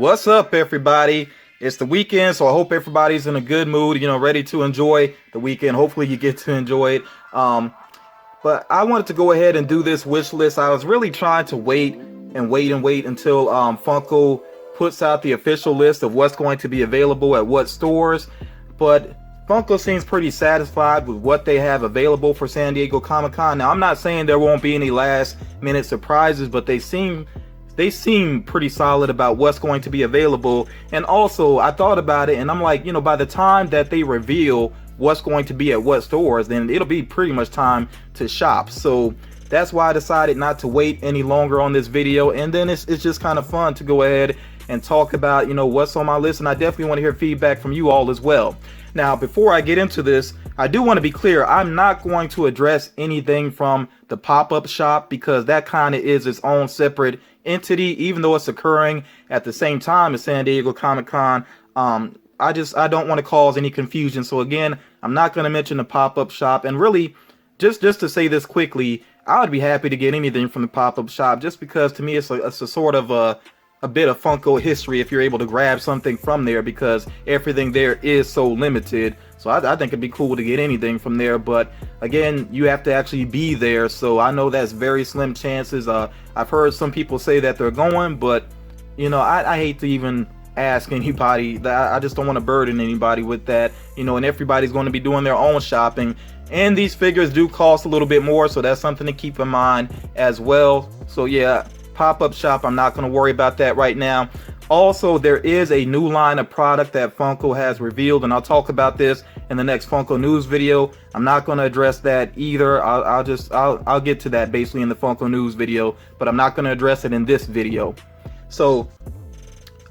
What's up, everybody? It's the weekend, so I hope everybody's in a good mood, ready to enjoy the weekend. Hopefully you get to enjoy it. But I wanted to go ahead and do this wish list. I was really trying to wait until Funko puts out the official list of what's going to be available at what stores. But Funko seems pretty satisfied with what they have available for San Diego Comic-Con. Now, I'm not saying there won't be any last-minute surprises, but they seem pretty solid about what's going to be available. And also, I thought about it, and I'm like, by the time that they reveal what's going to be at what stores, then it'll be pretty much time to shop. So that's why I decided not to wait any longer on this video. And then it's just kind of fun to go ahead and talk about, what's on my list. And I definitely want to hear feedback from you all as well. Now, before I get into this, I do want to be clear. I'm not going to address anything from the pop-up shop because that kind of is its own separate entity, even though it's occurring at the same time as San Diego Comic-Con. I don't want to cause any confusion. So again, I'm not going to mention the pop-up shop. And really, just to say this quickly, I would be happy to get anything from the pop-up shop, just because to me it's a sort of a bit of Funko history if you're able to grab something from there, because everything there is so limited. So I think it'd be cool to get anything from there. But again, you have to actually be there. So I know that's very slim chances. I've heard some people say that they're going, but I hate to even ask anybody. I just don't want to burden anybody with that, and everybody's going to be doing their own shopping. And these figures do cost a little bit more, so that's something to keep in mind as well. So yeah, pop-up shop, I'm not going to worry about that right now. Also, there is a new line of product that Funko has revealed, and I'll talk about this in the next Funko news video. I'm not going to address that either. I'll get to that basically in the Funko news video, but I'm not going to address it in this video. So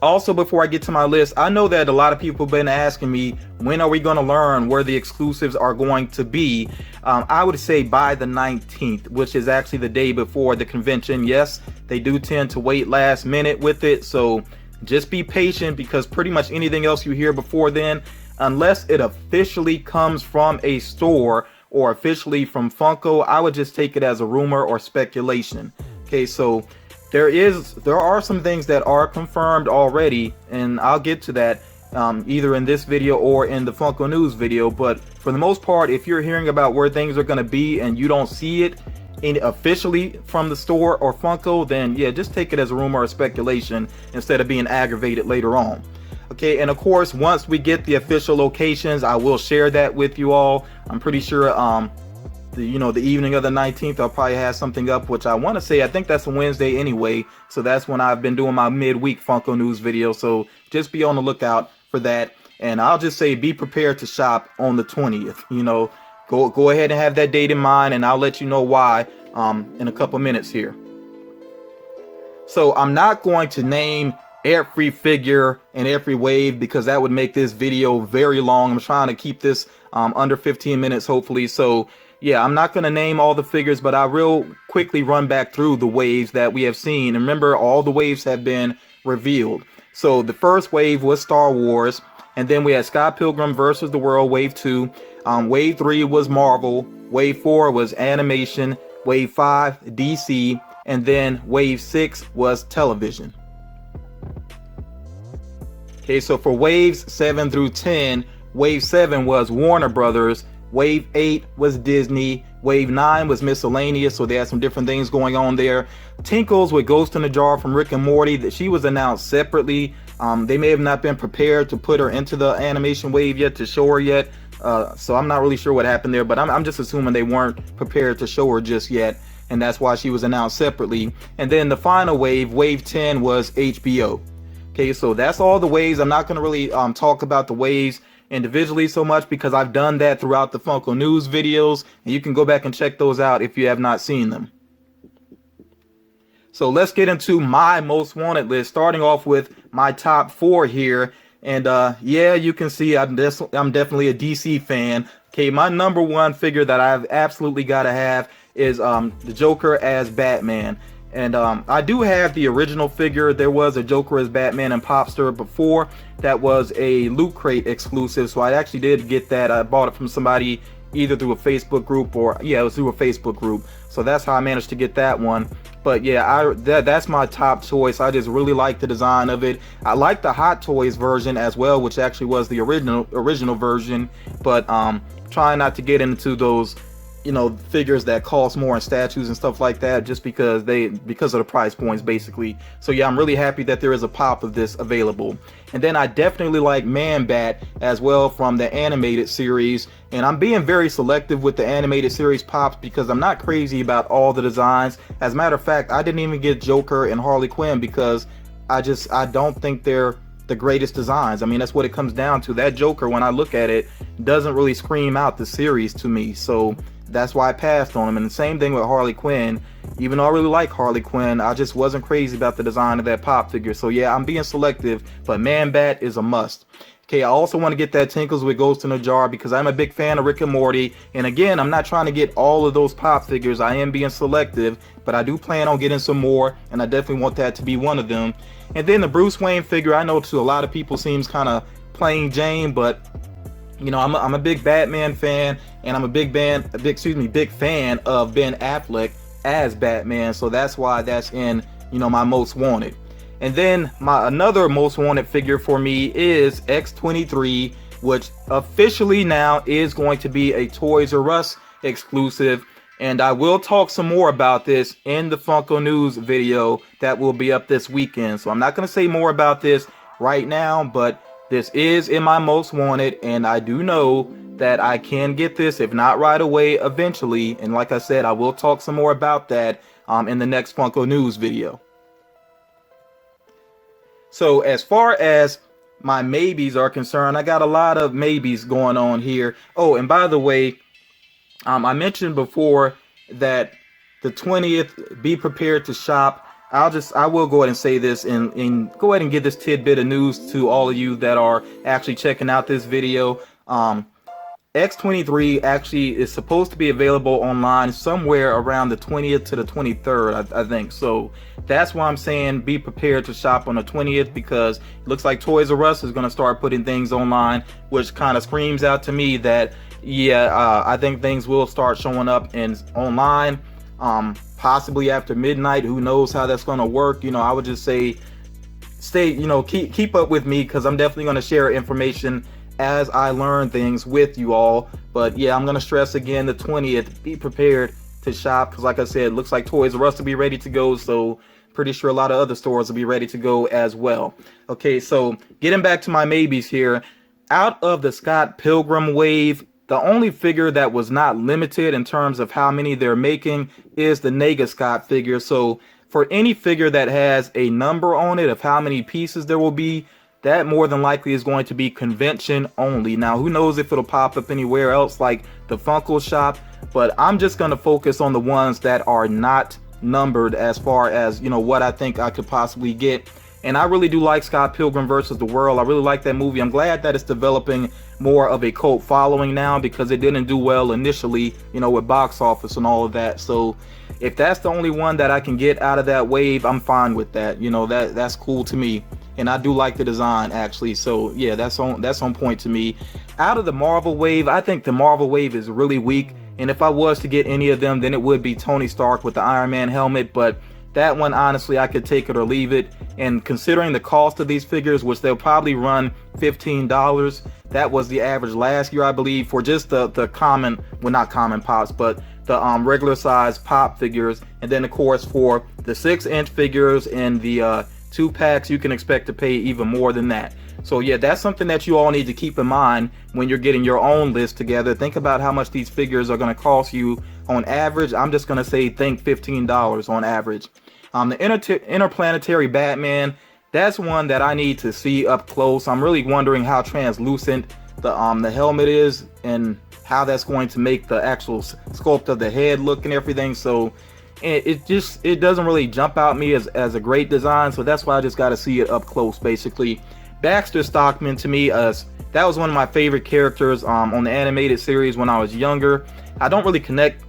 also, before I get to my list, I know that a lot of people have been asking me, when are we going to learn where the exclusives are going to be? I would say by the 19th, which is actually the day before the convention. Yes, they do tend to wait last minute with it, so just be patient, because pretty much anything else you hear before then, unless it officially comes from a store or officially from Funko, I would just take it as a rumor or speculation. Okay, so there are some things that are confirmed already, and I'll get to that either in this video or in the Funko news video. But for the most part, if you're hearing about where things are going to be and you don't see it officially from the store or Funko, then yeah, just take it as a rumor or speculation instead of being aggravated later on. Okay, and of course, once we get the official locations, I will share that with you all. I'm pretty sure the evening of the 19th, I'll probably have something up, which I want to say, I think that's a Wednesday anyway, so that's when I've been doing my midweek Funko news video. So just be on the lookout for that. And I'll just say, be prepared to shop on the 20th. Go ahead and have that date in mind, and I'll let you know why in a couple minutes here. So I'm not going to name every figure and every wave, because that would make this video very long. I'm trying to keep this under 15 minutes, hopefully. So yeah, I'm not going to name all the figures, but I will quickly run back through the waves that we have seen. And remember, all the waves have been revealed. So the first wave was Star Wars, and then we had Scott Pilgrim versus the World, Wave 2. Wave 3 was Marvel. Wave 4 was animation. Wave 5, DC. And then Wave 6 was television. Okay, so for waves 7 through 10, Wave 7 was Warner Brothers. Wave 8 was Disney. Wave 9 was miscellaneous, so they had some different things going on there. Tinkles with Ghost in the Jar from Rick and Morty, that she was announced separately. They may have not been prepared to put her into the animation wave yet, to show her yet. So I'm not really sure what happened there, but I'm just assuming they weren't prepared to show her just yet, and that's why she was announced separately. And then the final wave, Wave 10, was HBO. Okay, so that's all the waves. I'm not going to really talk about the waves individually so much, because I've done that throughout the Funko news videos, and you can go back and check those out if you have not seen them. So let's get into my most wanted list, starting off with my top 4 here. And yeah, you can see I'm definitely a DC fan. Okay, my number 1 figure that I've absolutely got to have is the Joker as Batman. And I do have the original figure. There was a Joker as Batman and Popster before. That was a Loot Crate exclusive, so I actually did get that. I bought it from somebody either through a Facebook group or, yeah, it was through a Facebook group. So that's how I managed to get that one. But yeah, that's my top choice. I just really like the design of it. I like the Hot Toys version as well, which actually was the original version. But trying not to get into those, you know, figures that cost more in statues and stuff like that, just because of the price points basically. So yeah, I'm really happy that there is a pop of this available. And then I definitely like Man-Bat as well from the animated series, and I'm being very selective with the animated series pops because I'm not crazy about all the designs. As a matter of fact, I didn't even get Joker and Harley Quinn because I don't think they're the greatest designs. I mean, that's what it comes down to. That Joker, when I look at it, doesn't really scream out the series to me, so that's why I passed on him. And the same thing with Harley Quinn. Even though I really like Harley Quinn, I just wasn't crazy about the design of that pop figure. So yeah, I'm being selective, but Man-Bat is a must. Okay, I also want to get that Tinkles with Ghost in a Jar because I'm a big fan of Rick and Morty. And again, I'm not trying to get all of those pop figures. I am being selective, but I do plan on getting some more, and I definitely want that to be one of them. And then the Bruce Wayne figure, I know to a lot of people seems kind of plain Jane, but you know, I'm a big Batman fan, and I'm a big fan of Ben Affleck as Batman, so that's why that's in, you know, my most wanted. And then my another most wanted figure for me is X-23, which officially now is going to be a Toys R Us exclusive, and I will talk some more about this in the Funko News video that will be up this weekend. So I'm not going to say more about this right now, but this is in my most wanted, and I do know that I can get this, if not right away, eventually. And like I said, I will talk some more about that in the next Funko News video. So as far as my maybes are concerned, I got a lot of maybes going on here. Oh, and by the way, I mentioned before that the 20th, be prepared to shop. I will go ahead and say this and go ahead and give this tidbit of news to all of you that are actually checking out this video. X-23 actually is supposed to be available online somewhere around the 20th to the 23rd, I think. So that's why I'm saying be prepared to shop on the 20th, because it looks like Toys R Us is going to start putting things online, which kind of screams out to me that, yeah, I think things will start showing up online. Possibly after midnight. Who knows how that's going to work? You know, I would just say keep up with me, because I'm definitely going to share information as I learn things with you all. But yeah, I'm going to stress again, the 20th, be prepared to shop, because like I said, it looks like Toys R Us will be ready to go, so pretty sure a lot of other stores will be ready to go as well. Okay, so getting back to my maybes here, out of the Scott Pilgrim wave, the only figure that was not limited in terms of how many they're making is the Nega Scott figure. So for any figure that has a number on it of how many pieces there will be, that more than likely is going to be convention only. Now, who knows if it'll pop up anywhere else like the Funko shop, but I'm just going to focus on the ones that are not numbered as far as, you know, what I think I could possibly get. And I really do like Scott Pilgrim versus the World. I really like that movie. I'm glad that it's developing more of a cult following now, because it didn't do well initially, you know, with box office and all of that. So if that's the only one that I can get out of that wave, I'm fine with that. You know, that's cool to me. And I do like the design, actually. So yeah, that's on point to me. Out of the Marvel wave, I think the Marvel wave is really weak. And if I was to get any of them, then it would be Tony Stark with the Iron Man helmet. But that one, honestly, I could take it or leave it. And considering the cost of these figures, which they'll probably run $15, that was the average last year, I believe, for just the common, well, not common pops, but the regular size pop figures. And then of course for the 6-inch figures and the 2-packs, you can expect to pay even more than that. So yeah, that's something that you all need to keep in mind when you're getting your own list together. Think about how much these figures are going to cost you on average. I'm just going to say think $15 on average. The Interplanetary Batman, that's one that I need to see up close. I'm really wondering how translucent the helmet is and how that's going to make the actual sculpt of the head look and everything. So it doesn't really jump out me as a great design, so that's why I just got to see it up close. Basically, Baxter Stockman, to me, that was one of my favorite characters on the animated series when I was younger. I don't really collect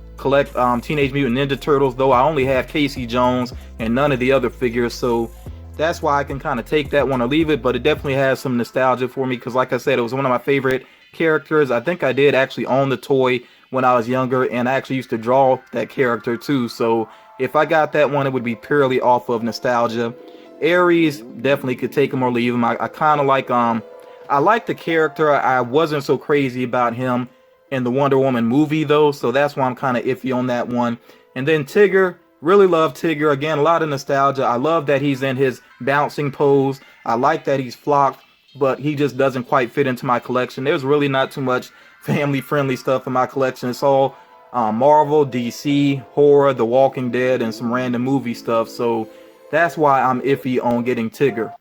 Teenage Mutant Ninja Turtles, though. I only have Casey Jones and none of the other figures, so that's why I can kind of take that one or leave it, but it definitely has some nostalgia for me because, like I said, it was one of my favorite characters. I think I did actually own the toy when I was younger, and I actually used to draw that character too. So if I got that one, it would be purely off of nostalgia. Ares, definitely could take him or leave him. I kind of like I like the character. I wasn't so crazy about him in the Wonder Woman movie though, so that's why I'm kind of iffy on that one. And then Tigger, really love Tigger. Again, a lot of nostalgia. I love that he's in his bouncing pose. I like that he's flocked, but he just doesn't quite fit into my collection. There's really not too much family-friendly stuff in my collection. It's all Marvel, DC, horror, The Walking Dead, and some random movie stuff. So that's why I'm iffy on getting Tigger.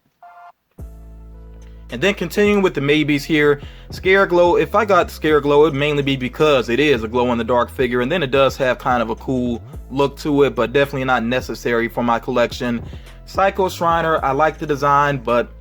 And then continuing with the maybes here, Scareglow. If I got Scareglow, it would mainly be because it is a glow-in-the-dark figure, and then it does have kind of a cool look to it, but definitely not necessary for my collection. Psycho Shriner, I like the design, but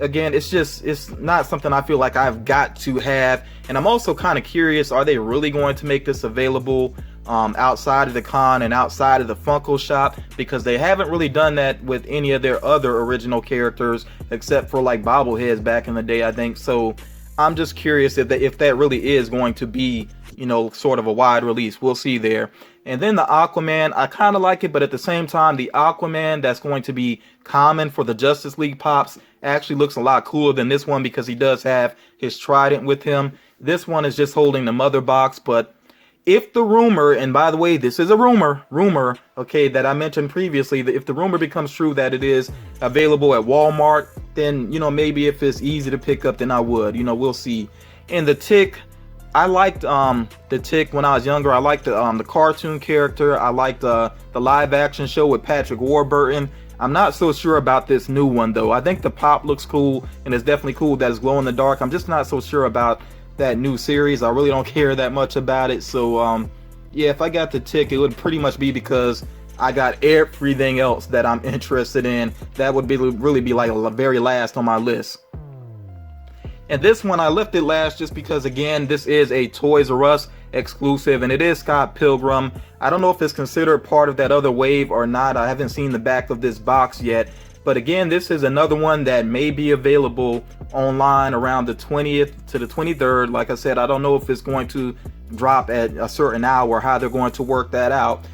again, it's not something I feel like I've got to have. And I'm also kind of curious, are they really going to make this available outside of the con and outside of the Funko shop? Because they haven't really done that with any of their other original characters, except for like bobbleheads back in the day, I think. So I'm just curious if that really is going to be, you know, sort of a wide release. We'll see there. And then the Aquaman, I kind of like it, but at the same time, the Aquaman that's going to be common for the Justice League pops actually looks a lot cooler than this one because he does have his trident with him. This one is just holding the mother box, but if the rumor, and by the way, this is a rumor, okay, that I mentioned previously, that if the rumor becomes true that it is available at Walmart, then, you know, maybe if it's easy to pick up, then I would, you know, we'll see. And the Tick, I liked the Tick when I was younger. I liked the cartoon character. I liked the live action show with Patrick Warburton. I'm not so sure about this new one though. I think the pop looks cool, and it's definitely cool that it's glow in the dark. I'm just not so sure about that new series. I really don't care that much about it. So yeah, if I got the Tick, it would pretty much be because I got everything else that I'm interested in. That would really be like the very last on my list. And this one I left it last just because, again, this is a Toys R Us exclusive, and it is Scott Pilgrim. I don't know if it's considered part of that other wave or not. I haven't seen the back of this box yet. But again, this is another one that may be available online around the 20th to the 23rd. Like I said, I don't know if it's going to drop at a certain hour, how they're going to work that out.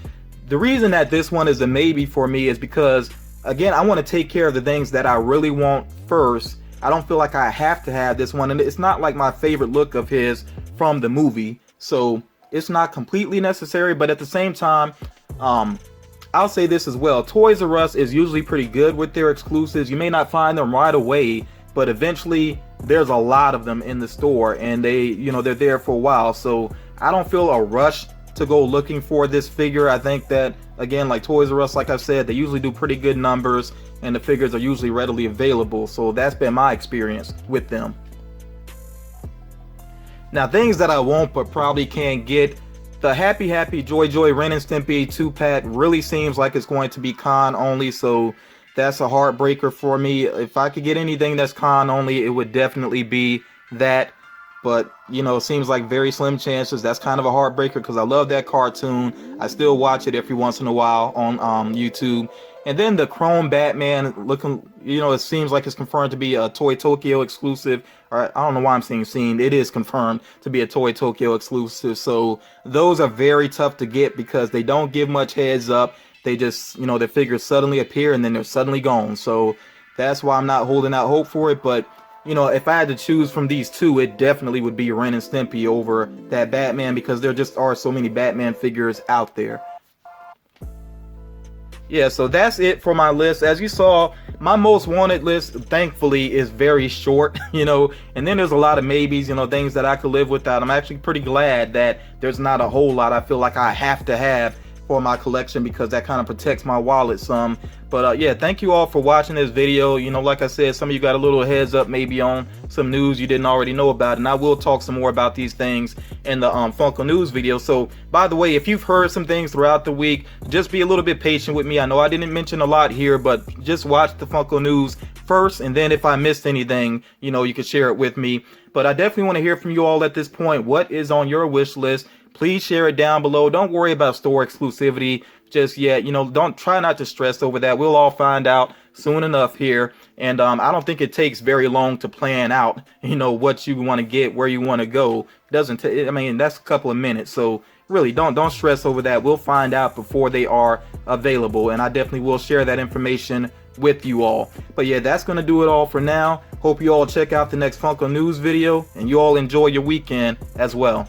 The reason that this one is a maybe for me is because, again, I want to take care of the things that I really want first. I don't feel like I have to have this one, and it's not like my favorite look of his from the movie, so it's not completely necessary. But at the same time, I'll say this as well, Toys R Us is usually pretty good with their exclusives. You may not find them right away, but eventually there's a lot of them in the store, and they're there for a while. So I don't feel a rush to go looking for this figure. I think that, again, like Toys R Us, like I've said, they usually do pretty good numbers, and the figures are usually readily available. So that's been my experience with them. Now, things that I won't but probably can't get, the Happy Happy Joy Joy Ren and Stimpy 2-pack really seems like it's going to be con only, so that's a heartbreaker for me. If I could get anything that's con only, it would definitely be that. But, you know, it seems like very slim chances. That's kind of a heartbreaker because I love that cartoon. I still watch it every once in a while on YouTube. And then the Chrome Batman looking, you know, it seems like it's confirmed to be a Toy Tokyo exclusive. Or I don't know why I'm saying seen. It is confirmed to be a Toy Tokyo exclusive. So those are very tough to get because they don't give much heads up. They just, you know, the figures suddenly appear and then they're suddenly gone. So that's why I'm not holding out hope for it. But, you know, if I had to choose from these two, it definitely would be Ren and Stimpy over that Batman because there just are so many Batman figures out there. Yeah, so that's it for my list. As you saw, my most wanted list, thankfully, is very short, you know, and then there's a lot of maybes, you know, things that I could live without. I'm actually pretty glad that there's not a whole lot I feel like I have to have for my collection because that kind of protects my wallet some. But yeah, thank you all for watching this video. You know, like I said, some of you got a little heads up maybe on some news you didn't already know about, and I will talk some more about these things in the Funko news video. So by the way, if you've heard some things throughout the week, just be a little bit patient with me. I know I didn't mention a lot here, but just watch the Funko news first, and then if I missed anything, you know, you can share it with me. But I definitely want to hear from you all at this point. What is on your wish list? please share it down below. Don't worry about store exclusivity just yet. You know, don't try not to stress over that. We'll all find out soon enough here. And I don't think it takes very long to plan out, you know, what you want to get, where you want to go. It doesn't take, I mean, that's a couple of minutes. So really don't stress over that. We'll find out before they are available, and I definitely will share that information with you all. But yeah, that's gonna do it all for now. Hope you all check out the next Funko news video, and you all enjoy your weekend as well.